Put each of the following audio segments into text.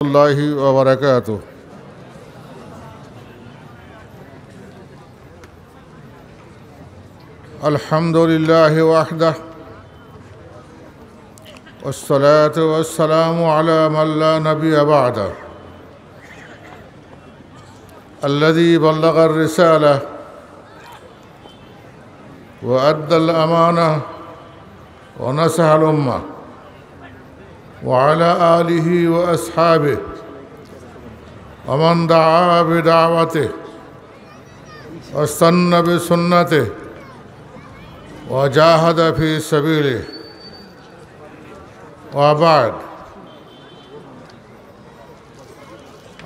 الله وبركاته. الحمد لله وحده والصلاة والسلام على من لا نبي بعده الذي بلغ الرسالة وأدى الأمانة ونصح الأمة وعلى آله وأصحابه ومن دعا بدعوته واستنى بسنته وجاهد في سبيله وبعد.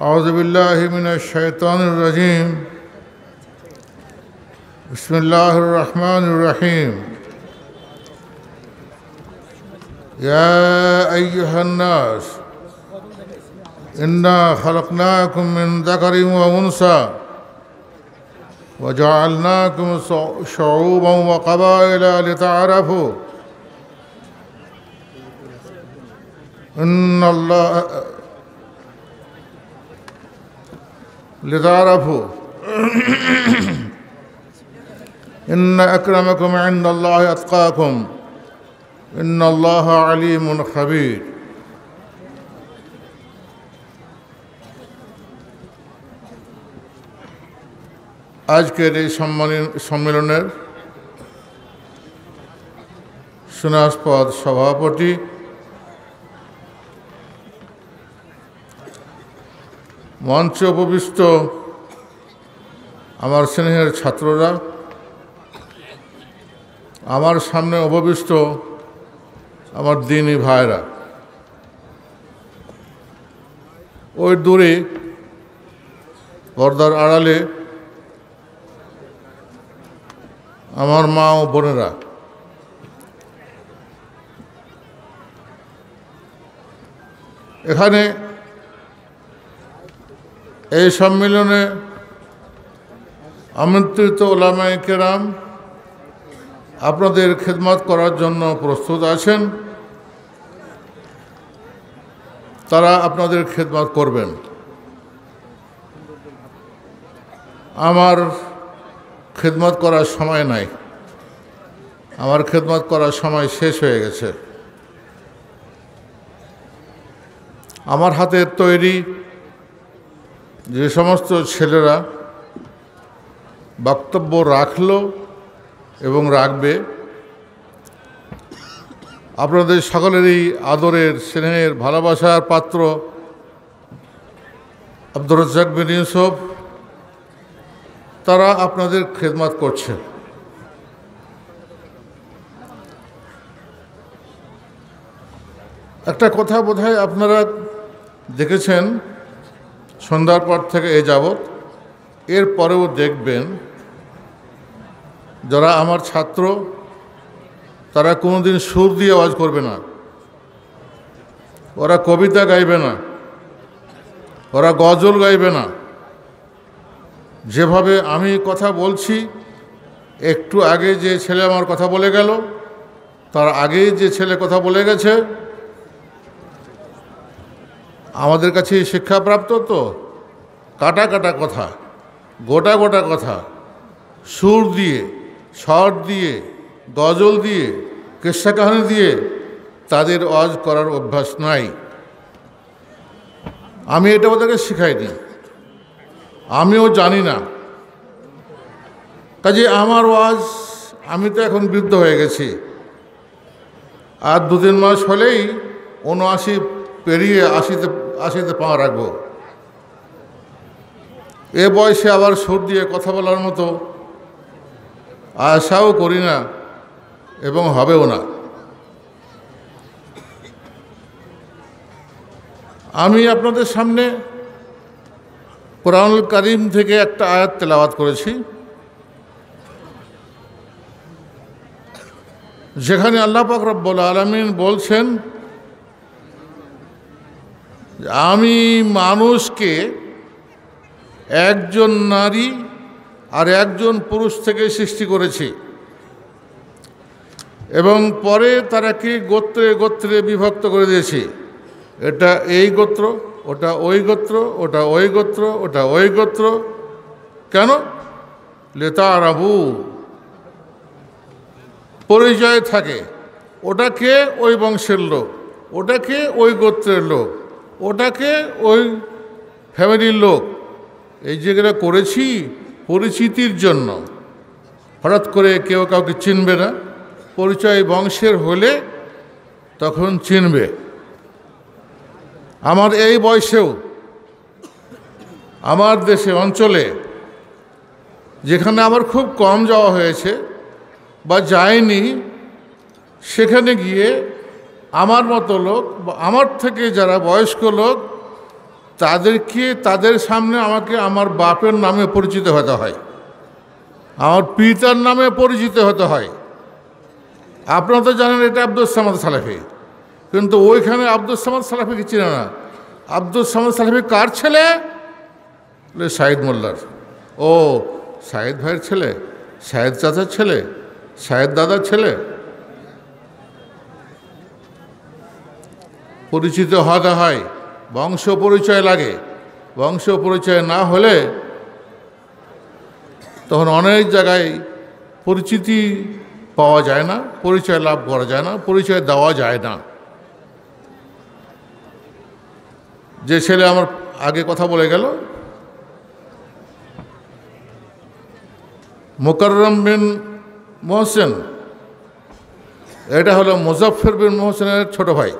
أعوذ بالله من الشيطان الرجيم. بسم الله الرحمن الرحيم. يا أيها الناس إنا خلقناكم من ذكر وأنثى وجعلناكم شعوبا وقبائل لتعارفوا إن أكرمكم عند الله أتقاكم إن الله عليم خبير. আজকের এই সম্মেলনের সুনাস্পদ সভাপতি মঞ্চে উপবিষ্ট আমার স্নেহের ছাত্ররা, আমার সামনে উপবিষ্ট আমার দিনী ভাইরা, ওই দূরে পর্দার আড়ালে আমার মা ও বোনেরা, এখানে এই সম্মেলনে আমন্ত্রিত উলামায়ে কেরাম আপনাদের খেদমত করার জন্য প্রস্তুত আছেন। তারা আপনাদের খেদমত করবেন। আমার খেদমত করার সময় নাই, আমার খেদমত করার সময় শেষ হয়ে গেছে। আমার হাতের তৈরি যে সমস্ত ছেলেরা বক্তব্য রাখলো এবং রাখবে, আপনাদের সকলেরই আদরের, স্নেহের, ভালোবাসার পাত্র আব্দুর রাজ্জাক বিন ইউসুফ, তারা আপনাদের খেদমত করছে। একটা কথা বোধহয় আপনারা দেখেছেন সন্ধ্যার পর থেকে এ যাবৎ, এর পরেও দেখবেন, যারা আমার ছাত্র তারা কোনোদিন সুর দিয়ে আওয়াজ করবে না, ওরা কবিতা গাইবে না, ওরা গজল গাইবে না। যেভাবে আমি কথা বলছি, একটু আগে যে ছেলে আমার কথা বলে গেল, তার আগেই যে ছেলে কথা বলে গেছে, আমাদের কাছে শিক্ষাপ্রাপ্ত তো কাটা কাটা কথা, গোটা গোটা কথা, সুর দিয়ে, স্বর দিয়ে, গজল দিয়ে, কিস্সা কাহিনী দিয়ে তাদের ওয়াজ করার অভ্যাস নাই। আমি এটা ওদেরকে শিখাইনি, আমিও জানি না। কাজে আমার ওয়াজ, আমি তো এখন বৃদ্ধ হয়ে গেছি, আর 2-3 মাস হলেই 79 পেরিয়ে 80তে পা রাখবো। এ বয়সে আবার সুর দিয়ে কথা বলার মতো আশাও করি না এবং হবেও না। আমি আপনাদের সামনে কোরআনুল কারীম থেকে একটা আয়াত তেলাওয়াত করেছি, যেখানে আল্লাহ পাক রব্বুল আলামিন বলছেন, আমি মানুষকে একজন নারী আর একজন পুরুষ থেকে সৃষ্টি করেছি এবং পরে তারাকে গোত্রে গোত্রে বিভক্ত করে দিয়েছি। এটা এই গোত্র, ওটা ওই গোত্র, ওটা ওই গোত্র, ওটা ওই গোত্র। কেন? লিতারাবু, পরিচয় থাকে। ওটাকে ওই বংশের লোক, ওটাকে ওই গোত্রের লোক, ওটাকে ওই ফ্যামিলির লোক। এই যেগুলো করেছি পরিচিতির জন্য। হঠাৎ করে কেউ কাউকে চিনবে না, পরিচয় বংশের হলে তখন চিনবে। আমার এই বয়সেও আমার দেশে অঞ্চলে যেখানে আমার খুব কম যাওয়া হয়েছে বা যায়নি, সেখানে গিয়ে আমার মতো লোক বা আমার থেকে যারা বয়স্ক লোক, তাদেরকে তাদের সামনে আমাকে আমার বাপের নামে পরিচিত হতে হয়, আমার পিতার নামে পরিচিত হতে হয়। আপনারা তো জানেন এটা আব্দুস সামাদ সালাফি, কিন্তু ওইখানে আব্দুস সামাদ সালাফিকে চিনে না। আব্দুস সামাদ সালাফি কার ছেলে? সাইদ মোল্লার। ও, সাইদ ভাইয়ের ছেলে, সাইদ চাচার ছেলে, সাইদ দাদার ছেলে। পরিচিত হতে হয়, বংশ পরিচয় লাগে। বংশ পরিচয় না হলে তখন অনেক জায়গায় পরিচিতি পাওয়া যায় না, পরিচয় লাভ করা যায় না, পরিচয় দেওয়া যায় না। যে ছেলে আমার আগে কথা বলে গেল, মুকাররম বিন মোহসেন, এটা হলো মুজাফফর বিন মোহসেনের ছোট ভাই।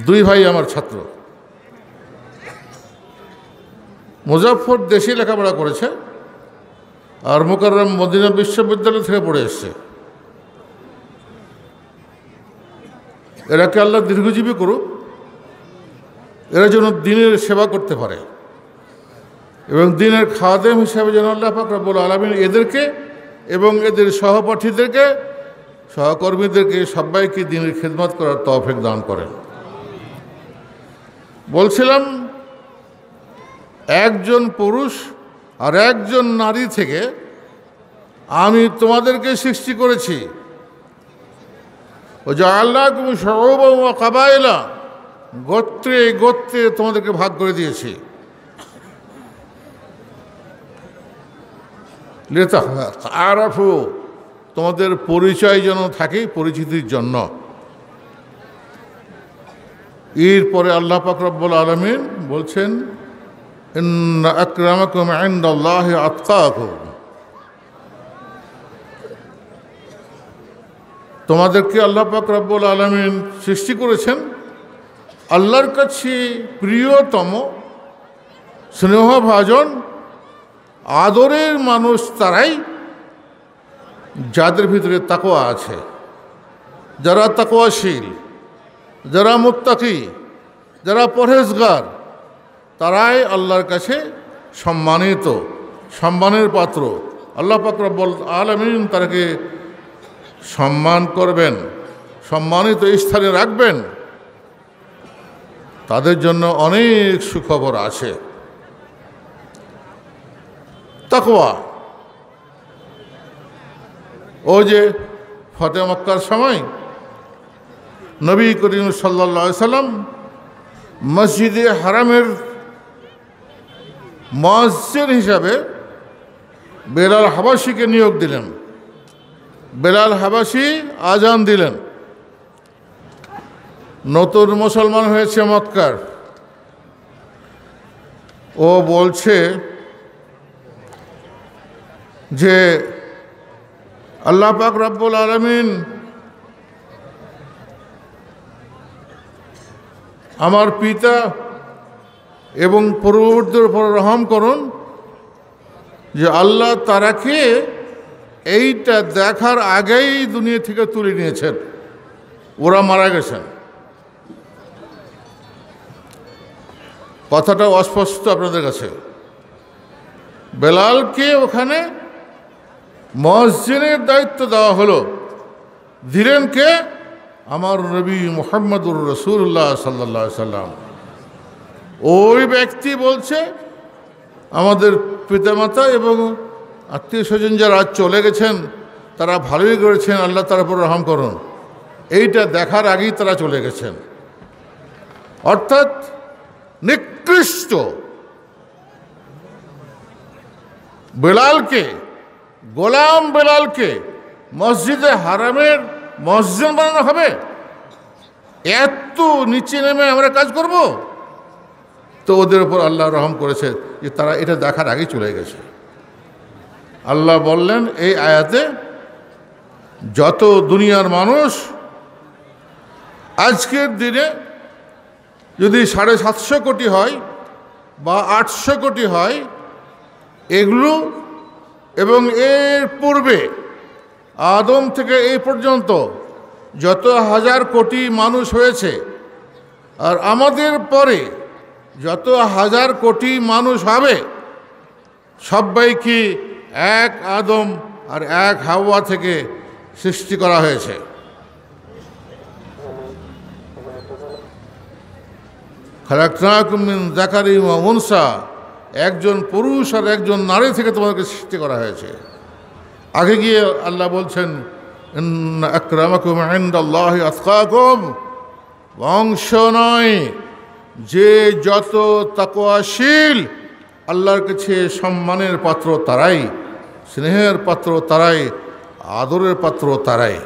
দুই ভাই আমার ছাত্র। মুজাফফর দেশে লেখাপড়া করেছে, আর মুকাররম মদিনা বিশ্ববিদ্যালয় থেকে পড়ে এসছে। এরাকে আল্লাহ দীর্ঘজীবী করুক, এরা যেন দ্বীনের সেবা করতে পারে এবং দ্বীনের খাদেম হিসাবে যেন আল্লাহ পাক রব্বুল আলামিন এদেরকে এবং এদের সহপাঠীদেরকে, সহকর্মীদেরকে, সবাইকে দ্বীনের খিদমত করার তৌফিক দান করেন। বলছিলাম, একজন পুরুষ আর একজন নারী থেকে আমি তোমাদেরকে সৃষ্টি করেছি। ও জাআলনাকুম শুউবান ওয়া কাবাইলা, গোত্রে গোত্রে তোমাদেরকে ভাগ করে দিয়েছি। লিতাআরাফু, তোমাদের পরিচয় যেন থাকে, পরিচিতির জন্য। এরপরে আল্লাহ পাক রব্বুল আলামিন বলছেন, ইন্না আকরামাকুম ইনদাল্লাহি আতকাকুম, তোমাদেরকে আল্লাহ পাক রব্বুল আলামিন সৃষ্টি করেছেন। আল্লাহর কাছে প্রিয়তম, স্নেহভাজন, আদরের মানুষ তারাই যাদের ভিতরে তাকওয়া আছে, যারা তাকওয়াশীল, যারা মুত্তাকি, যারা পরহেজগার, তারাই আল্লাহর কাছে সম্মানিত, সম্মানের পাত্র। আল্লাহ পাক রব্বুল আলামিন তাদেরকে সম্মান করবেন, সম্মানিত স্থানে রাখবেন। তাদের জন্য অনেক সুখবর আছে। তাকওয়া, ও যে ফতে মক্কার সময় নবী করিম সাল্লাল্লাহু আলাইহি সাল্লাম মসজিদে হারামের মুয়াজ্জিন হিসাবে বেলাল হাবাসিকে নিয়োগ দিলেন। বেলাল হাবাসি আজান দিলেন। নতুন মুসলমান হয়েছে মক্কার। ও বলছে যে আল্লাহ পাক রব্বুল আলামিন আমার পিতা এবং পূর্ববর্তীর উপর রহম করুন যে আল্লাহ তারাকে এইটা দেখার আগেই দুনিয়া থেকে তুলে নিয়েছেন, ওরা মারা গেছেন। কথাটা অস্পষ্ট আপনাদের কাছে। বেলালকে ওখানে মুয়াজ্জিনের দায়িত্ব দেওয়া হলো। দিলেন কে? আমার নবী মুহাম্মদুর রাসূলুল্লাহ সাল্লাল্লাহু আলাইহি সাল্লাম। ওই ব্যক্তি বলছে, আমাদের পিতামাতা এবং আত্মীয় স্বজন যারা চলে গেছেন তারা ভালোই করেছেন, আল্লাহ তার উপর রহম করুন। এইটা দেখার আগেই তারা চলে গেছেন। অর্থাৎ নিকৃষ্ট বেলালকে, গোলাম বেলালকে মসজিদে হারামের মসজিদ বানানো হবে? এত নিচে নেমে আমরা কাজ করব? তো ওদের উপর আল্লাহ রহম করেছে যে তারা এটা দেখার আগেই চলে গেছে। আল্লাহ বললেন এই আয়াতে, যত দুনিয়ার মানুষ আজকের দিনে যদি 750 কোটি হয় বা 800 কোটি হয়, এগুলো এবং এর পূর্বে আদম থেকে এই পর্যন্ত যত হাজার কোটি মানুষ হয়েছে, আর আমাদের পরে যত হাজার কোটি মানুষ হবে, সবাইকে এক আদম আর এক হাওয়া থেকে সৃষ্টি করা হয়েছে। খালাকনাকুম মিন যাকারিন ওয়া উনসা, একজন পুরুষ আর একজন নারী থেকে তোমাদেরকে সৃষ্টি করা হয়েছে। আগে গিয়ে আল্লাহ বলছেন ইন্না আকরামাকুম ইনদাল্লাহি আতকাকুম, বংশ নয়, যে যত তাকওয়াশীল আল্লাহর কাছে সম্মানের পাত্র তারাই, স্নেহের পাত্র তারাই, আদরের পাত্র তারাই।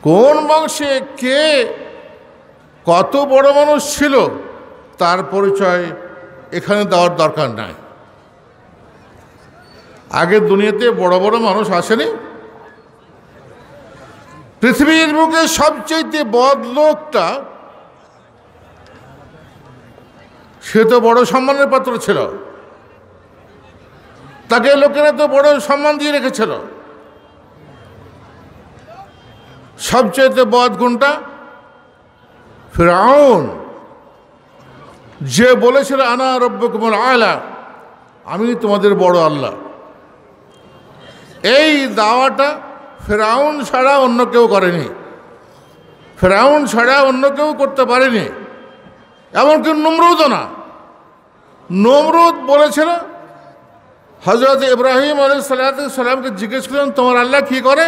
কোন বংশে কে কত বড় মানুষ ছিল তার পরিচয় এখানে দেওয়ার দরকার নাই। আগের দুনিয়াতে বড় বড় মানুষ আসেনি? পৃথিবীর বুকে সবচেয়ে বদ লোকটা, সে তো বড় সম্মানের পাত্র ছিল, তাকে লোকেরা তো বড় সম্মান দিয়ে রেখেছিল। সবচেয়ে বদ গুণটা ফিরআউন, যে বলেছিল আনা রব্বুকুমুল আলা, আমি তোমাদের বড় আল্লাহ। এই দাওয়াটা ফিরআউন ছাড়া অন্য কেউ করেনি, ফিরআউন ছাড়া অন্য কেউ করতে পারেনি, এমনকি নমরুদও না। নমরুদ বলেছিল, হযরত ইব্রাহিম আলাইহিস সালামকে জিজ্ঞেস করলেন তোমার আল্লাহ কি করে?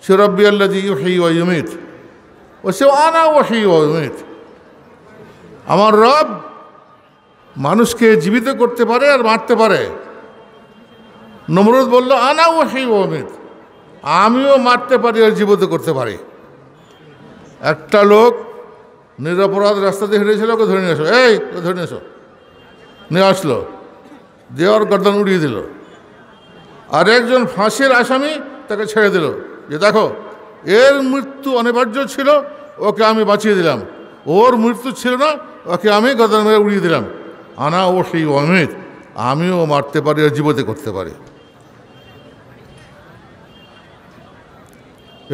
সে রব্বি আল্লাযী ইউহয়ী ওয়া ইউমীত, ও সে আনা উহয়ী ওয়া উমীত, আমার রব মানুষকে জীবিত করতে পারে আর মারতে পারে। নমরুদ বলল আনা উহয়ী ওয়া উমীত, আমিও মারতে পারি আর জীবিত করতে পারি। একটা লোক নিরপরাধ রাস্তা দিয়ে হেঁটেছিল, ওকে ধরে নিয়ে এসো, এই ধরে নিয়ে এসো, নিয়ে আসলো, দেওয়ার গর্দান উড়িয়ে দিল। আর একজন ফাঁসির আসামি তাকে ছেড়ে দিল, যে দেখো এর মৃত্যু অনিবার্য ছিল, ওকে আমি বাঁচিয়ে দিলাম, ওর মৃত্যু ছিল না, ওকে আমি গর্দান মেরে উড়িয়ে দিলাম। আনা ও সেই অমিত, আমিও মারতে পারি আর জীবিত করতে পারি।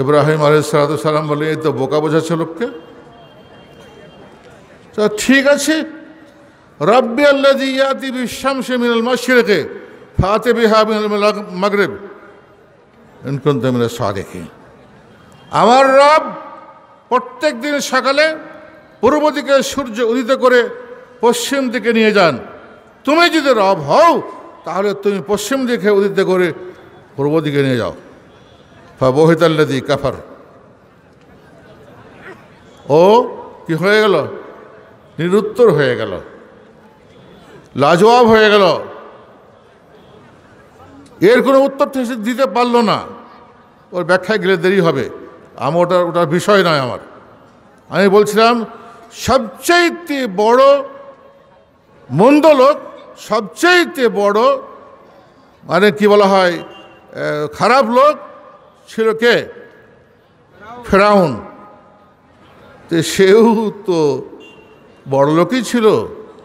ইব্রাহিম আলাইহিস সালাম বলে এই তো বোকা বোঝাচ্ছে লোককে। তো ঠিক আছে, রব্বি আল্লাযী ইয়াতি বিশ-শামসি মিনাল মাশরিকি ফাতি বিহা মিনাল মাগরিব ইন কুনতা মিনাস সাদিকিন, আমার রব প্রত্যেক দিন সকালে পূর্ব দিকে সূর্য উদিত করে পশ্চিম দিকে নিয়ে যান। তুমি যদি রব হও তাহলে তুমি পশ্চিম দিকে উদিত করে পূর্ব দিকে নিয়ে যাও। ফাবহিতাল্লাযী কাফার, ও কি হয়ে গেল? নিরুত্তর হয়ে গেল, লাজবাব হয়ে গেল, এর কোনো উত্তর দিতে পারল না। ওর ব্যাখ্যায় গেলে দেরি হবে, ওটার বিষয় নয় আমার। আমি বলছিলাম সবচেয়ে বড় মন্দ লোক, সবচেয়ে বড় মানে কি বলা হয় খারাপ লোক ছিল কে? ফেরাউন। তো সেও তো বড় লোকই ছিল,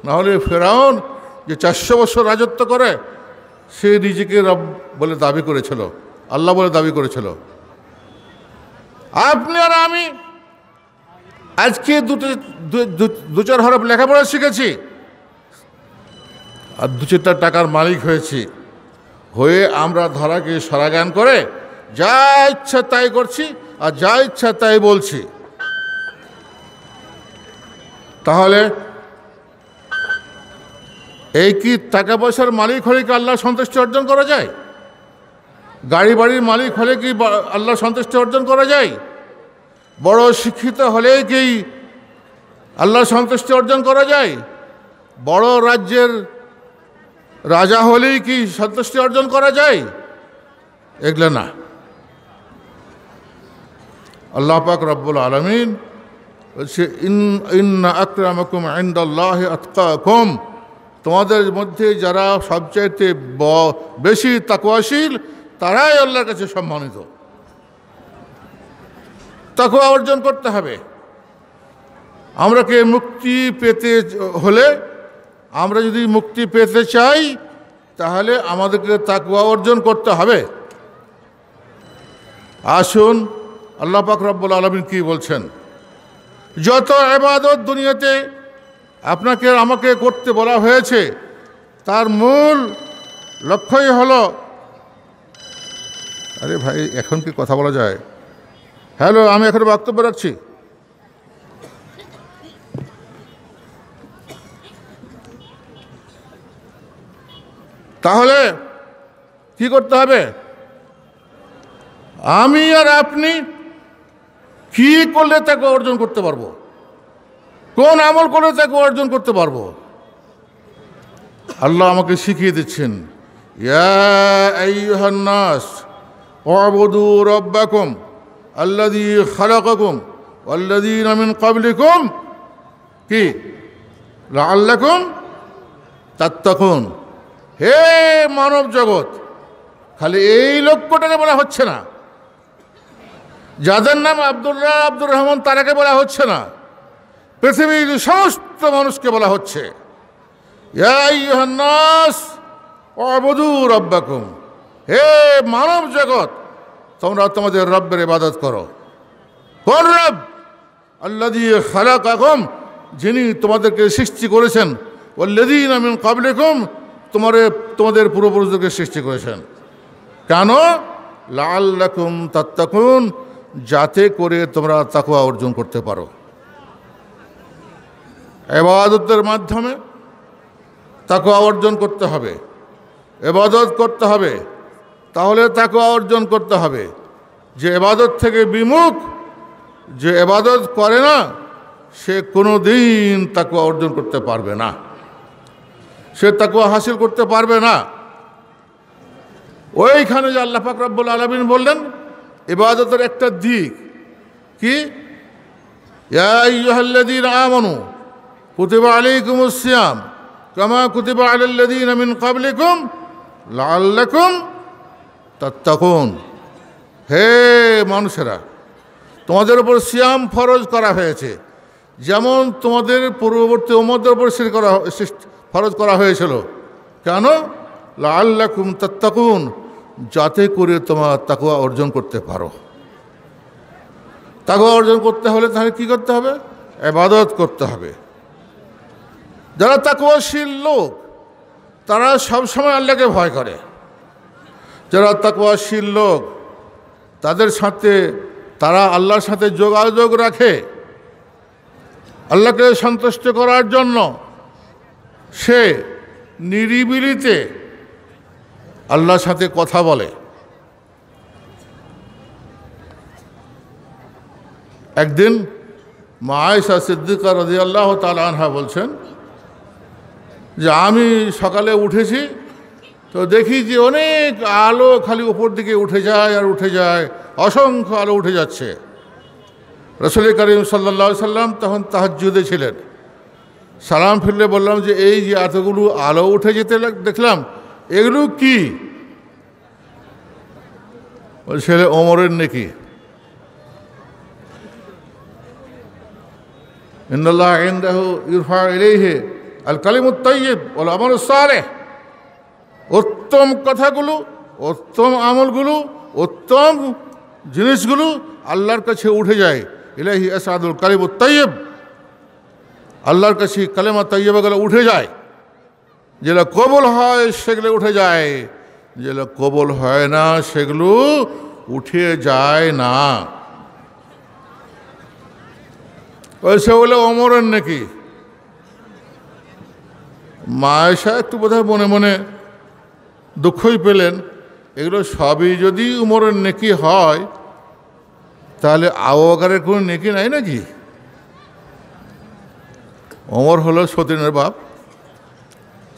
নাহলে ফেরাউন যে 400 বছর রাজত্ব করে সে নিজেকে রব বলে দাবি করেছিল, আল্লাহ বলে দাবি করেছিল। আপনি আর আমি আজকে দু চার হরফ লেখাপড়া শিখেছি আর 2-4 টাকার মালিক হয়েছি, হয়ে আমরা ধরাকে সরাজ্ঞান করে যা ইচ্ছা তাই করছি আর যা ইচ্ছা তাই বলছি। তাহলে এই কি টাকা পয়সার মালিক হলে কি আল্লাহ সন্তুষ্টি অর্জন করা যায়? গাড়ি বাড়ির মালিক হলে কি আল্লাহ সন্তুষ্টি অর্জন করা যায়? বড় শিক্ষিত হলে কি আল্লাহর সন্তুষ্টি অর্জন করা যায়? বড় রাজ্যের রাজা হলেই কি সন্তুষ্টি অর্জন করা যায়? এগুলো না। আল্লাহ পাক রব্বুল আলামিন বলছে, ইন্না আকরামাকুম ইনদাল্লাহি আতকাকুম, তোমাদের মধ্যে যারা সবচাইতে বেশি তাকওয়াশীল তারাই আল্লাহর কাছে সম্মানিত। তাকওয়া অর্জন করতে হবে। আমরাকে মুক্তি পেতে হলে, আমরা যদি মুক্তি পেতে চাই, তাহলে আমাদেরকে তাকওয়া অর্জন করতে হবে। আসুন আল্লাহ পাক রব্বুল আলামিন কি বলছেন। যত ইবাদত দুনিয়াতে আপনাকে আমাকে করতে বলা হয়েছে, তার মূল লক্ষ্যই হলো, আরে ভাই এখন কি কথা বলা যায়? হ্যালো, আমি এখন বক্তব্য রাখছি। তাহলে কি করতে হবে? আমি আর আপনি কি করলে তাকে অর্জন করতে পারবো? কোন আমল করলে তাকে অর্জন করতে পারবো? আল্লাহ আমাকে শিখিয়ে দিচ্ছেন, ইয়া আইয়ুহান নাস উ'বুদু রাব্বাকুম আল্লাযী খালাকাকুম ওয়াল্লাযীনা মিন ক্বাবলিকুম কি লাআল্লাকুম তাত্তাকুন। হে মানব জগৎ, খালি এই লক্ষ্যটাকে বলা হচ্ছে না, যাদের নাম আব্দুল্লাহ আব্দুর রহমান তারাকে বলা হচ্ছে না, পৃথিবীর সমস্ত মানুষকে বলা হচ্ছে, ইয়া আইয়ুহান নাস উ'বুদু রাব্বাকুম, হে মানব জগৎ, তোমরা তোমাদের রব্বের ইবাদত করো। কোন রব? আল্লাযী খালাকাকুম, যিনি তোমাদেরকে সৃষ্টি করেছেন, ওয়াল্লাযীনা মিন ক্বাবলিকুম, তোমাদের পূর্বপুরুষদেরকে সৃষ্টি করেছেন। কেন? লাআল্লাকুম তাত্তাকুন, যাতে করে তোমরা তাকওয়া অর্জন করতে পারো। ইবাদতের মাধ্যমে তাকওয়া অর্জন করতে হবে, ইবাদত করতে হবে, তাহলে তাকওয়া অর্জন করতে হবে। যে ইবাদত থেকে বিমুখ, যে ইবাদত করে না, সে কোনো দিন তাকওয়া অর্জন করতে পারবে না, সে তাকওয়া হাসিল করতে পারবে না। ওইখানে যে আল্লাহ পাক রব্বুল আলামিন বললেন ইবাদতের একটা দিক কি, ইয়া আইয়ুহাল্লাযীনা আমানু কুতিবা আলাইকুমুস সিয়াম কামা কুতিবা আলাল্লাযীনা মিন ক্বাবলিকুম লাআল্লাকুম তাত্তাকুন। হে মানুষেরা, তোমাদের উপর সিয়াম ফরজ করা হয়েছে, যেমন তোমাদের পূর্ববর্তী উম্মতের উপর ফরজ করা হয়েছিল। কেন? লাআল্লাকুম তাত্তাকুন, যাতে করে তোমার তাকওয়া অর্জন করতে পারো। তাকওয়া অর্জন করতে হলে তাহলে কি করতে হবে? ইবাদত করতে হবে। যারা তাকওয়াশীল লোক, তারা সবসময় আল্লাহকে ভয় করে। যারা তাকওয়াশীল লোক, তাদের সাথে তারা আল্লাহর সাথে যোগাযোগ রাখে। আল্লাহকে সন্তুষ্ট করার জন্য সে নিরিবিলিতে আল্লাহর সাথে কথা বলে। একদিন মা আয়েশা সিদ্দিকা রাদিয়াল্লাহু তাআলা আনহা বলছেন যে আমি সকালে উঠেছি, তো দেখি যে অনেক আলো খালি উপর দিকে উঠে যায় আর উঠে যায়, অসংখ্য আলো উঠে যাচ্ছে। রাসূল করিম সাল্লাল্লাহু আলাইহি সাল্লাম তখন তাহাজ্জুদে ছিলেন। সালাম ফিরলে বললাম যে এই যে এতগুলো আলো উঠে যেতে দেখলাম, এগুলো কি? ছেলে ওমরের নেকি। ইন্নাল্লাহ ইনদাহু ইরফা ইলাইহি আল কালিমুত তাইয়্যিব ওয়াল আমালুস সালেহ। উত্তম কথাগুলো, উত্তম আমলগুলো, উত্তম জিনিসগুলো আল্লাহর কাছে উঠে যায়। ইলাইহি আসাদুল কালিমুত তাইয়্যিব, আল্লাহর কাছে কালেমা তাইয়্যিবাগুলো উঠে যায়। যেগুলো কবুল হয় সেগুলো উঠে যায়, যেগুলো কবুল হয় না সেগুলো উঠে যায় না। সে বলে ওমরের নাকি। মা আয়েশা একটু বোধহয় মনে মনে দুঃখই পেলেন, এগুলো সবই যদি উমরের নেকি হয়, তাহলে আবু বকরের কোনো নেকি নাই নাকি? ওমর হলো সতীনের বাপ,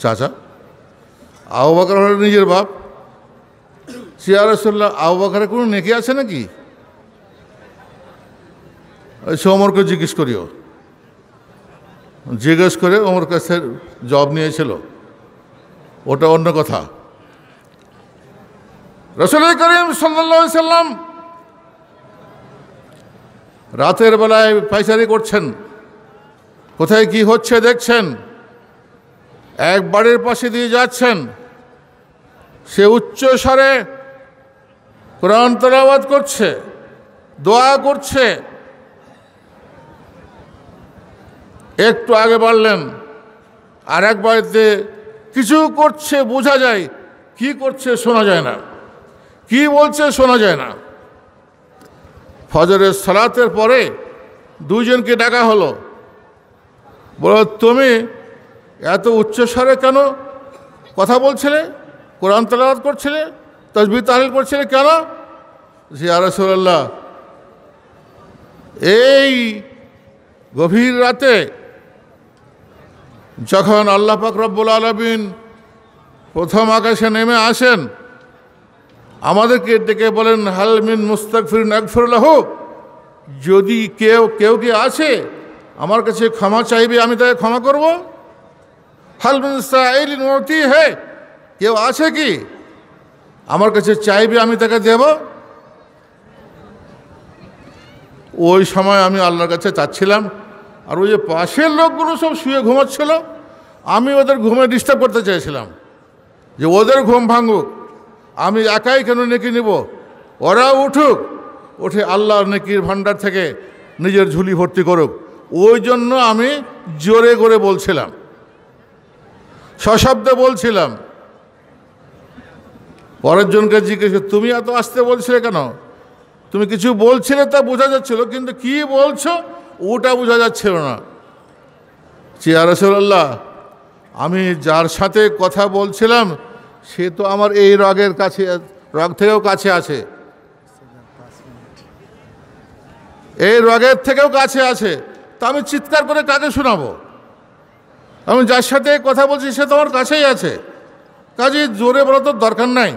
চাচা। আবু বকর হলো নিজের বাপ। ইয়া রাসূলুল্লাহ, আবু বকরের কোনো নেকি আছে নাকি? সে ওমরকে জিজ্ঞেস করিও। জিজ্ঞেস করে ওমর কাছে জবাব নিয়েছিল, ওটা অন্য কথা। রাসূল করিম সাল্লাল্লাহু আলাইহি সাল্লাম রাতের বেলায় পায়চারি করছেন, কোথায় কি হচ্ছে দেখছেন। এক বাড়ির পাশে দিয়ে যাচ্ছেন, সে উচ্চ স্বরে কোরআন তেলাওয়াত করছে, দোয়া করছে। একটু আগে বাড়লেন, আর এক বাড়িতে কিছু করছে, বোঝা যায়, কি করছে শোনা যায় না, কি বলছে শোনা যায় না। ফজরের সালাতের পরে দুইজনকে ডাকা হলো, বলো তুমি এত উচ্চস্বরে কেন কথা বলছিলে, কোরআন তেলাওয়াত করছিলে, তাসবিহ তাহলিল করছিলে কেন? ইয়া রাসূলুল্লাহ, এই গভীর রাতে যখন আল্লাহ পাক রব্বুল আলামিন প্রথম আকাশে নেমে আসেন, আমাদেরকে ডেকে বলেন হাল মিন মুস্তাগফিরিন আগফির লাহু, যদি কেউ কি আছে আমার কাছে ক্ষমা চাইবে আমি তাকে ক্ষমা করব। হাল মিন সাইলিন উতি, হে কেউ আছে কি আমার কাছে চাইবে আমি তাকে দেব। ওই সময় আমি আল্লাহর কাছে চাচ্ছিলাম, আর ওই যে পাশের লোকগুলো সব শুয়ে ঘুমাচ্ছিল, আমি ওদের ঘুমে ডিস্টার্ব করতে চাইছিলাম, যে ওদের ঘুম ভাঙুক, আমি একাই কেন নেকি নিব, ওরা উঠুক, উঠে আল্লাহর নেকির ভাণ্ডার থেকে নিজের ঝুলি ভর্তি করুক। ওই জন্য আমি জোরে করে বলছিলাম, সশব্দে বলছিলাম। পরের জনকে জিজ্ঞেস, তুমি এত আস্তে বলছিলে কেন? তুমি কিছু বলছিলে তা বোঝা যাচ্ছিল, কিন্তু কি বলছো ওটা বোঝা যাচ্ছিল না। ইয়া রাসূলুল্লাহ, আমি যার সাথে কথা বলছিলাম সে তো আমার এই রাগের কাছে, রাগ থেকেও কাছে আছে, এই রাগের থেকেও কাছে আছে, তা আমি চিৎকার করে কাকে শোনাবো? আমি যার সাথে কথা বলছি সে তো আমার কাছেই আছে, কাজে জোরে বলা তো দরকার নাই।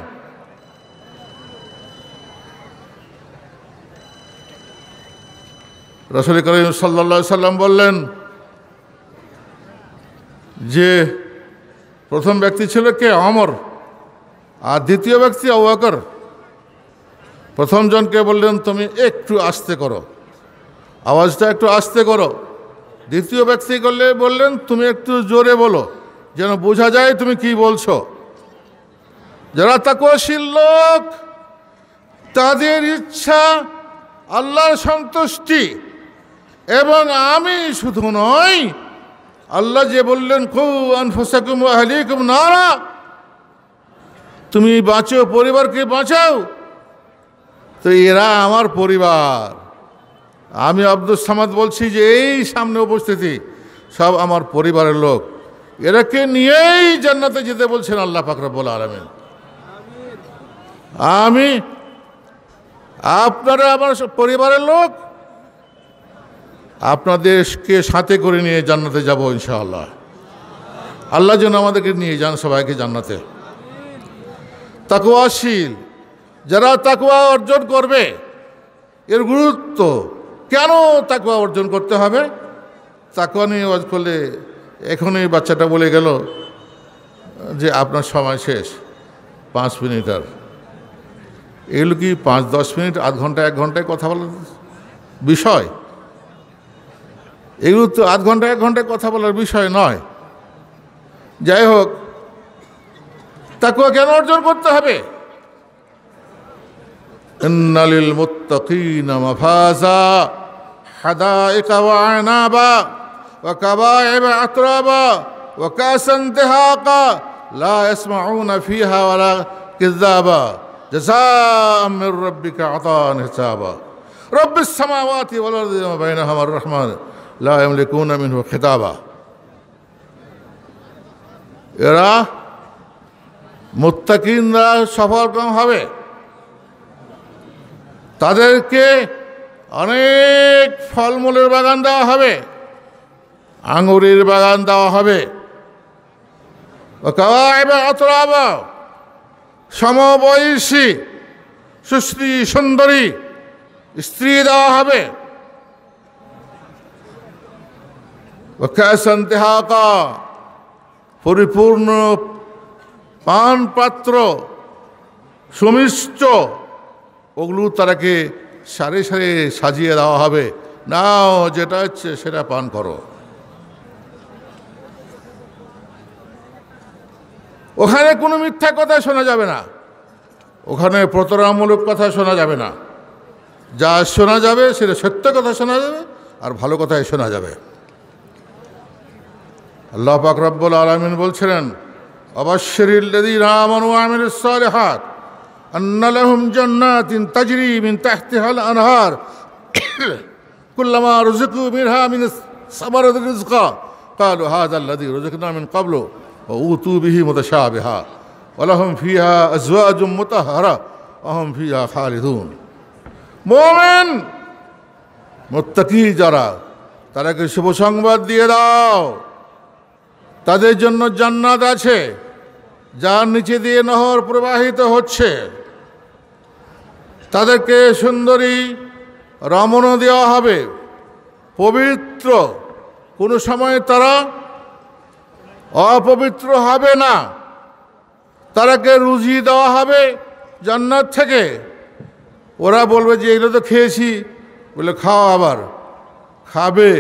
রাসূল করিম সাল্লাল্লাহু আলাইহি সাল্লাম বললেন যে প্রথম ব্যক্তি ছিল কে? ওমর। আর দ্বিতীয় ব্যক্তি আবু বকর। প্রথম জনকে বললেন তুমি একটু আস্তে করো, আওয়াজটা একটু আস্তে করো। দ্বিতীয় ব্যক্তি করলে বললেন তুমি একটু জোরে বলো, যেন বোঝা যায় তুমি কি বলছো। যারা তাকওয়াশীল লোক, তাদের ইচ্ছা আল্লাহর সন্তুষ্টি, এবং আমি শুধু নয়, আল্লাহ যে বললেন কু আনফুসাকুম ওয়া আহলিকুম নারা, তুমি বাঁচো, পরিবারকে বাঁচাও, তো এরা আমার পরিবার। আমি আব্দুস সামাদ বলছি যে এই সামনে উপস্থিতি সব আমার পরিবারের লোক, এরাকে নিয়েই জান্নাতে যেতে বলছেন আল্লাহ পাক রব্বুল আলামিন। আমি, আপনারা আমার পরিবারের লোক, আপনাদেরকে সাথে করে নিয়ে জান্নাতে যাব ইনশাআল্লাহ। আল্লাহ যেন আমাদেরকে নিয়ে যান সবাইকে জান্নাতে। তাকওয়াশীল, যারা তাকওয়া অর্জন করবে, এর গুরুত্ব কেন তাকওয়া অর্জন করতে হবে? তাকওয়া নিয়ে ওয়াজ করলে এখনই বাচ্চাটা বলে গেল যে আপনার সময় শেষ, 5 মিনিট। আর এগুলো কি 5-10 মিনিট, আধ ঘন্টা 1 ঘন্টায় কথা বলার বিষয়? এগুলো তো আধ ঘন্টা 1 ঘন্টায় কথা বলার বিষয় নয়। যাই হোক, তাকওয়া কেন অর্জন করতে হবে? ইন্নালিল মুত্তাকিনা মাফাজা হাদাইকা ওয়া আনাবা ওয়া কাবাইবা আতরাবা ওয়া কাসান দিহাকা লা ইয়াসমাউনা ফিহা ওয়ালা কিযাবা জাযাআম মির রাব্বিকা আতান হিসাবা রব্বিস সামাওয়াতি ওয়াল আরদি ওয়া বাইনাহুমা আর-রাহমান লা ইয়ামলিকুনা মিনহু খিতাবা। এরা মুত্তাকিনরা সফলকাম হবে, তাদেরকে অনেক ফলমূলের বাগান দেওয়া হবে, আঙুরের বাগান দেওয়া হবে, অতরাবা সমবয়সী সুশ্রী সুন্দরী স্ত্রী দেওয়া হবে, পরিপূর্ণ পান পাত্র সুমিষ্ট, ওগুলো তারাকে সারি সারি সাজিয়ে দেওয়া হবে, নাও যেটা হচ্ছে সেটা পান করো। ওখানে কোনো মিথ্যা কথা শোনা যাবে না, ওখানে প্রতারণামূলক কথা শোনা যাবে না, যা শোনা যাবে সেটা সত্য কথা শোনা যাবে আর ভালো কথাই শোনা যাবে। আল্লাহ পাক রব্বুল আলামিন বলছিলেন, আবাশশিরিল্লাযীনা আমানু ওয়া আমিলুস সালিহাত আন্না লাহুম জান্নাতিন তাজরি মিন তাহতিহাল আনহার কুল্লামা রুযিকু মিনহা মিন সামারাতি রিজকা ক্বালু হাযা আল্লাযী রুযিকনা মিন ক্বাবলু ওয়া উতু বিহি মুতাশাবিহা ওয়া লাহুম ফিহা আজওয়াজুম মুতাহহারা ওয়া হুম ফিহা খালিদুন। মুমিন মুত্তাকি যারা, তাদেরকে শুভ সংবাদ দিয়ে দাও, তাদের জন্য জান্নাত আছে যার নিচে দিয়ে নহর প্রবাহিত হচ্ছে, তাদেরকে সুন্দরী রমণী দেওয়া হবে, পবিত্র, কোনো সময় তারা অপবিত্র হবে না, তাদেরকে রুজি দেওয়া হবে জান্নাত থেকে। ওরা বলবে যে এগুলো তো খেয়েছি, বলে খাও, আবার খাবে,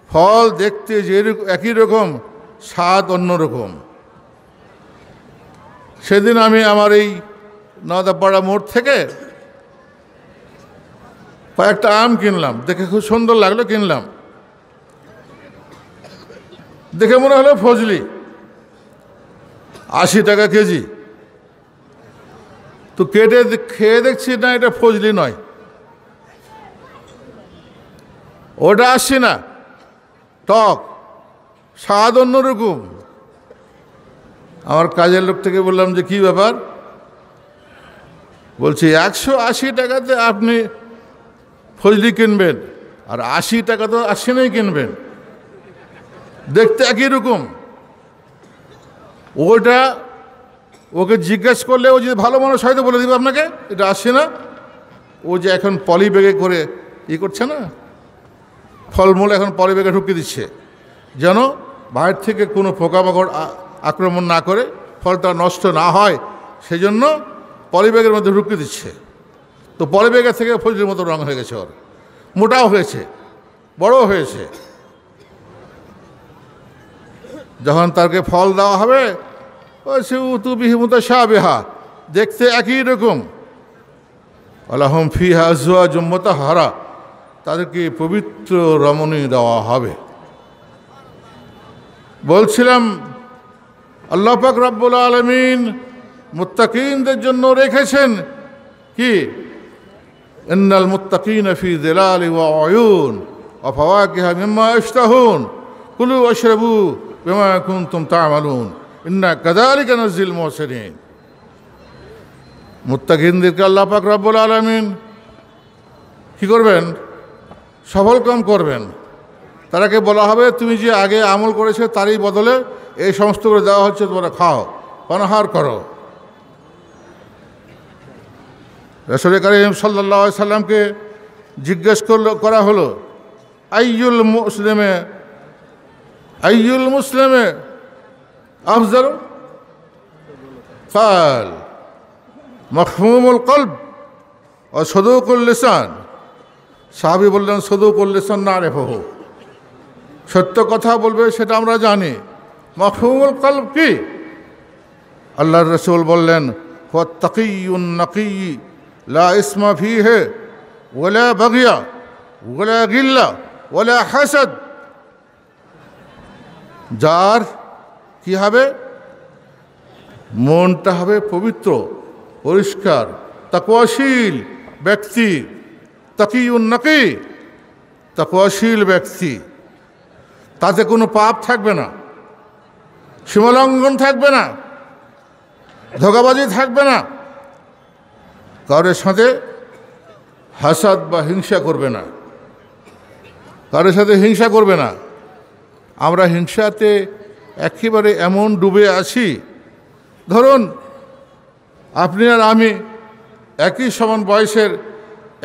ফল দেখতে যে একই রকম, স্বাদ অন্যরকম। সেদিন আমি আমার এই নদাপাড়া মোড় থেকে কয়েকটা আম কিনলাম, দেখে খুব সুন্দর লাগলো, কিনলাম, দেখে মনে হলো ফজলি, 80 টাকা কেজি। তো কেটে খেয়ে দেখছি না, এটা ফজলি নয়, ওটা আসছি না, টক, স্বাদ অন্যরকম। আমার কাজের লোক থেকে বললাম যে কি ব্যাপার, বলছি 180 টাকাতে আপনি ফজলি কিনবেন আর 80 টাকা তো আসেনাই কিনবেন, দেখতে একই রকম। ওটা ওকে জিজ্ঞেস করলে ও যদি ভালো মানুষ হয়তো বলে দিবে আপনাকে এটা আসছে না। ও যে এখন পলি ব্যাগে করে করছে না, ফলমূল এখন পলি ব্যাগে ঢুকিয়ে দিচ্ছে, যেন বাইরে থেকে কোনো পোকামাকড় আক্রমণ না করে, ফলটা নষ্ট না হয়, সেই জন্য পলি ব্যাগের মধ্যে ঢুকিয়ে দিচ্ছে। তো পলি ব্যাগের থেকে ফজলির মতো রঙ হয়ে গেছে, ওর মোটাও হয়েছে, বড়ও হয়েছে। যখন তাকে ফল দেওয়া হবে, সে উতু বিহি মুতাশাবিহা, দেখতে একই রকম, ওয়ালাহুম ফিহা আজওয়াজুম মুতাহহারা, তাদেরকে পবিত্র রমণী দেওয়া হবে। বলছিলাম আল্লাহ পাক রব্বুল আলামিন মুত্তাকিনদের জন্য রেখেছেন কি, ইন্নাল মুত্তাকিনা ফি যিলালি ওয়া উয়ুন ওয়া ফাওয়াকিহা মিম্মা ইশতাহুন কুলু ওয়াশরাবু বিমা কুনতুম তা'মালুন ইন্না কাযালিকা নাজিল মুহসিনিন। মুত্তাকিনদেরকে আল্লাহ পাক রব্বুল আলামিন কি করবেন, সফল কাম করবেন। তারাকে বলা হবে তুমি যে আগে আমল করেছো তারই বদলে এই সমস্ত করে দেওয়া হচ্ছে, তোমরা খাও, পানাহার করো। রাসূল কারীম সাল্লাল্লাহু আলাইহি সাল্লামকে জিজ্ঞেস করা হলো, আইয়ুল মুসলিমে আফজাল, قال مخموم القلب وصدوق اللسان। সাহাবী বললেন সদুকুল লিসান নারিফুহু, সত্য কথা বলবে সেটা আমরা জানি। মাফহুমুল কলব কি? আল্লাহর রাসূল বললেন ওয়াত্তাকিয়ুন নাকি লা ইসমা ফীহি ওয়ালা বাগিয়া ওয়ালা গিল্লা ওয়ালা হাসাদ। যার কি হবে, মনটা হবে পবিত্র, পরিষ্কার, তাকওয়াশীল ব্যক্তি। তাকিউন নাকি, তাকওয়াশীল ব্যক্তি, তাতে কোনো পাপ থাকবে না, সীমালঙ্ঘন থাকবে না, ধোঁকাবাজি থাকবে না, কারোর সাথে হাসাদ বা হিংসা করবে না, কারোর সাথে হিংসা করবে না, আমরা হিংসাতে একেবারে এমন ডুবে আছি, ধরুন আপনি আর আমি একই সমান বয়সের,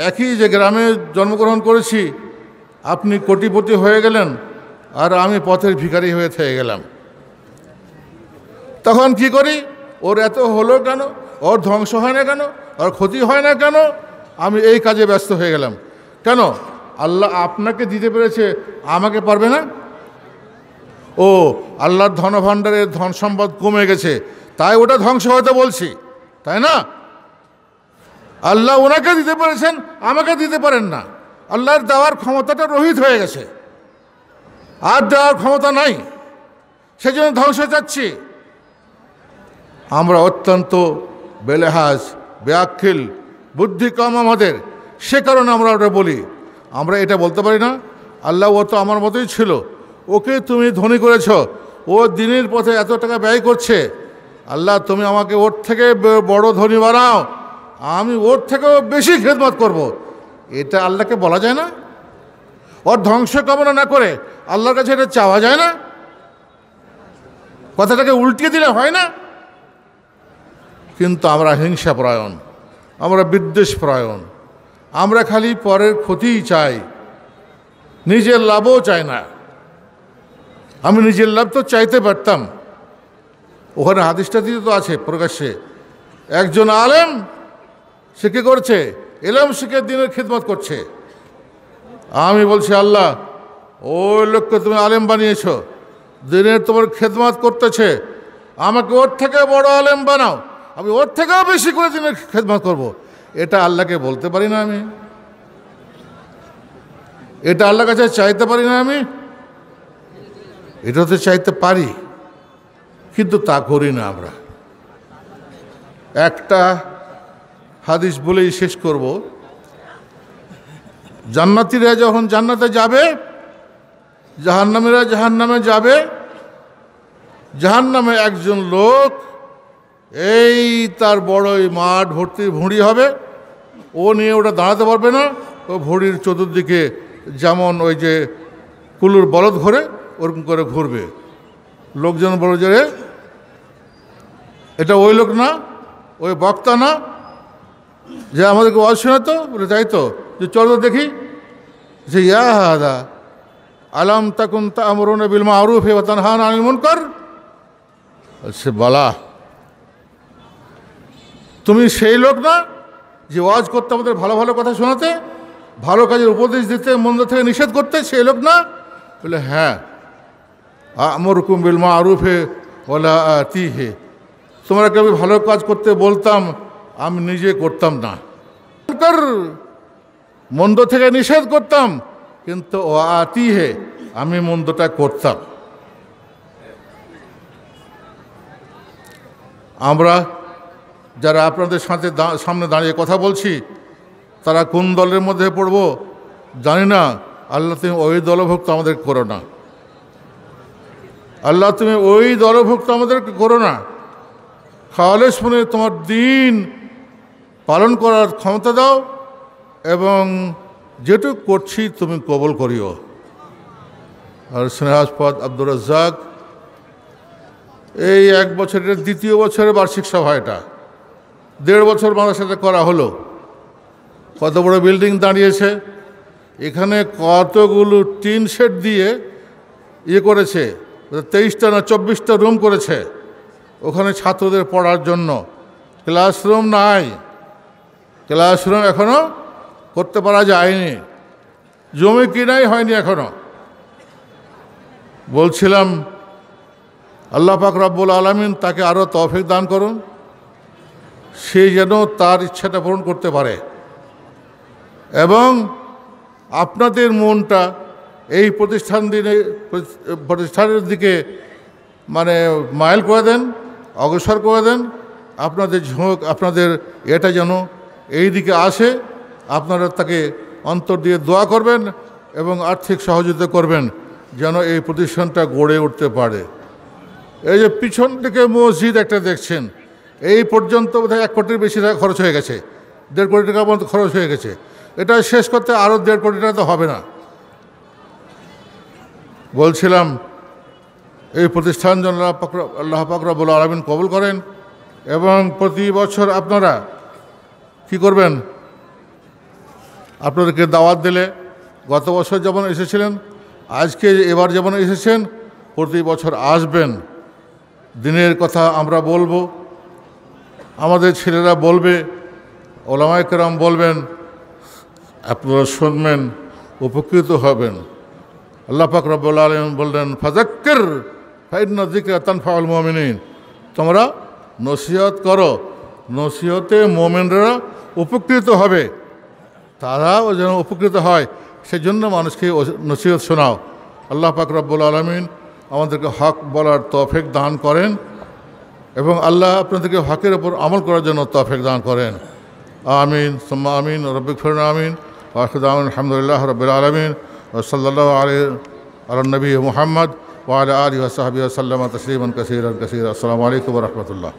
একই যে গ্রামে জন্মগ্রহণ করেছি, আপনি কোটিপতি হয়ে গেলেন আর আমি পথের ভিখারি হয়ে থেকে গেলাম। তখন কি করি? ওর এত হলো কেন, ওর ধ্বংস হয় না কেন, ওর ক্ষতি হয় না কেন, আমি এই কাজে ব্যস্ত হয়ে গেলাম কেন? আল্লাহ আপনাকে দিতে পেরেছে, আমাকে পারবে না? ও আল্লাহর ধনভাণ্ডারের ধন সম্পদ কমে গেছে, তাই ওটা ধ্বংস হতে বলছি, তাই না? আল্লাহ ওনাকে দিতে পেরেছেন, আমাকে দিতে পারেন না। আল্লাহর দেওয়ার ক্ষমতাটা রহিত হয়ে গেছে, আর দেওয়ার ক্ষমতা নাই, সেজন্য ধ্বংস চাচ্ছি। আমরা অত্যন্ত বেলেহাজ, বেআক্কেল, বুদ্ধি কম আমাদের, সে কারণে আমরা ওটা বলি। আমরা এটা বলতে পারি না, আল্লাহ ও তো আমার মতোই ছিল, ওকে তুমি ধনী করেছ, ও দিনের পথে এত টাকা ব্যয় করছে, আল্লাহ তুমি আমাকে ওর থেকে বড় ধনী বানাও, আমি ওর থেকেও বেশি খেদমত করব। এটা আল্লাহকে বলা যায় না? ওর ধ্বংস কামনা না করে আল্লাহর কাছে এটা চাওয়া যায় না? কথাটাকে উল্টিয়ে দিলে হয় না? কিন্তু আমরা হিংসাপরায়ণ, আমরা বিদ্বেষপরায়ণ, আমরা খালি পরের ক্ষতিই চাই, নিজের লাভও চাই না। আমি নিজের লাভ তো চাইতে পারতাম, ওখানে হাদিসটা দিয়ে তো আছে প্রকাশ্যে, একজন আলেম সে কী করছে? এলম শিখে দিনের খিদমত করছে। আমি বলছি আল্লাহ, ওই লোককে তুমি আলেম বানিয়েছ, দিনের তোমার খেদমত করতেছে, আমাকে ওর থেকে বড় আলেম বানাও, আমি ওর থেকেও বেশি করে দিনের খেদমত করব। এটা আল্লাহকে বলতে পারি না আমি? এটা আল্লাহর কাছে চাইতে পারি না আমি? এটা তো চাইতে পারি, কিন্তু তা করি না আমরা। একটা হাদিস বলেই শেষ করব। জান্নাতীরা যখন জান্নাতে যাবে, জাহান্নামীরা জাহান্নামে যাবে, জাহান্নামে একজন লোক, এই তার বড়ই মাঠ ভর্তি ভুঁড়ি হবে, ও নিয়ে ওটা দাঁড়াতে পারবে না, ও ভুঁড়ির চতুর্দিকে যেমন ওই যে কুলুর বলদ ঘোরে ওরকম করে ঘুরবে। লোকজন বড় জোরে, এটা ওই লোক না, ওই বক্তা না যে আমাদেরকে ওয়াজ শোনাতো? বলে তাই তো, যে চলো দেখি। যে ইয়া হাদা আলাম তাকুন তা'মুরুনা বিল মা'রুফ ওয়া তানহাউনা আনিল মুনকার। সে বলা, তুমি সেই লোক না যে ওয়াজ করতে, আমাদের ভালো ভালো কথা শোনাতে, ভালো কাজের উপদেশ দিতে, মন্দ থেকে নিষেধ করতে, সেই লোক না? বলে হ্যাঁ। আমরুকুম বিল মা'রুফ ওয়ালা আতিহি, তোমরা আমি ভালো কাজ করতে বলতাম, আমি নিজে করতাম না, মন্দ থেকে নিষেধ করতাম, কিন্তু ও আতিহে, আমি মন্দটা করতাম। আমরা যারা আপনাদের সাথে সামনে দাঁড়িয়ে কথা বলছি, তারা কোন দলের মধ্যে পড়ব জানি না। আল্লাহ তুমি ওই দলভুক্ত আমাদের করো না, আল্লাহ তুমি ওই দলভুক্ত আমাদেরকে করো না। খালেস মনে তোমার দিন পালন করার ক্ষমতা দাও, এবং যেটুক করছি তুমি কবুল করিও। আর স্নেহাস্পদ আব্দুর রাজ্জাক, এই 1 বছরের দ্বিতীয় বছরের বার্ষিক সভা, এটা 1.5 বছর মাদ্রাসাতে করা হলো। কত বড় বিল্ডিং দাঁড়িয়েছে, এখানে কতগুলো টিন শেড দিয়ে করেছে, 23টা না 24টা রুম করেছে ওখানে ছাত্রদের পড়ার জন্য। ক্লাসরুম নাই, ক্লাসরুম এখনও করতে পারা যায়নি, জমি কিনাই হয়নি এখনো। বলছিলাম আল্লাহ পাক রব্বুল আলামিন তাকে আরও তৌফিক দান করুন, সে যেন তার ইচ্ছাটা পূরণ করতে পারে, এবং আপনাদের মনটা এই প্রতিষ্ঠানের দিকে মানে মাইল করে দেন, অগ্রসর করে দেন। আপনাদের ঝোঁক, আপনাদের এটা যেন এই দিকে আসে। আপনারা তাকে অন্তর দিয়ে দোয়া করবেন এবং আর্থিক সহযোগিতা করবেন, যেন এই প্রতিষ্ঠানটা গড়ে উঠতে পারে। এই যে পিছন দিকে মসজিদ একটা দেখছেন, এই পর্যন্ত বোধহয় 1 কোটির বেশি টাকা খরচ হয়ে গেছে, 1.5 কোটি টাকার মতো খরচ হয়ে গেছে। এটা শেষ করতে আরও 1.5 কোটি টাকা তো হবে না। বলছিলাম এই প্রতিষ্ঠান যেন আল্লাহ পাক রব্বুল আলামিন কবুল করেন এবং প্রতি বছর আপনারা কি করবেন, আপনাদেরকে দাওয়াত দিলে গত বছর যেমন এসেছিলেন, আজকে এবার যেমন এসেছেন, প্রতি বছর আসবেন। দিনের কথা আমরা বলবো, আমাদের ছেলেরা বলবে, ওলামায়ে কেরাম বলবেন, আপনারা শুনবেন, উপকৃত হবেন। আল্লাহ পাক রব্বুল আলামিন বললেন, ফাযাক্কির ফাইন্না যিকরা তানফাউল মুমিনিন, তোমরা নসিহত করো, নসিহতে মুমিনরা উপকৃত হবে, তারাও যেন উপকৃত হয়, সেজন্য মানুষকে নসিহত শোনাও। আল্লাহ পাক রব্বুল আলামিন আমাদেরকে হক বলার তৌফিক দান করেন এবং আল্লাহ আপনাদেরকে হকের ওপর আমল করার জন্য তৌফিক দান করেন। আমিন সুম্মা আমিন। রব্বিক ফিরনা আমিন। ওয়া আখিরু দাওয়ানা আলহামদুলিল্লাহি রাব্বিল আলামিন ওয়া সাল্লাল্লাহু আলাইহি আলা নবী মুহাম্মদ ওয়া আলা আলিহি ওয়া সাহবিহি ওয়া সাল্লামা তাসলিমান কাসীরান কাসীরা। আসসালামু আলাইকুম ওয়া রাহমাতুল্লাহ।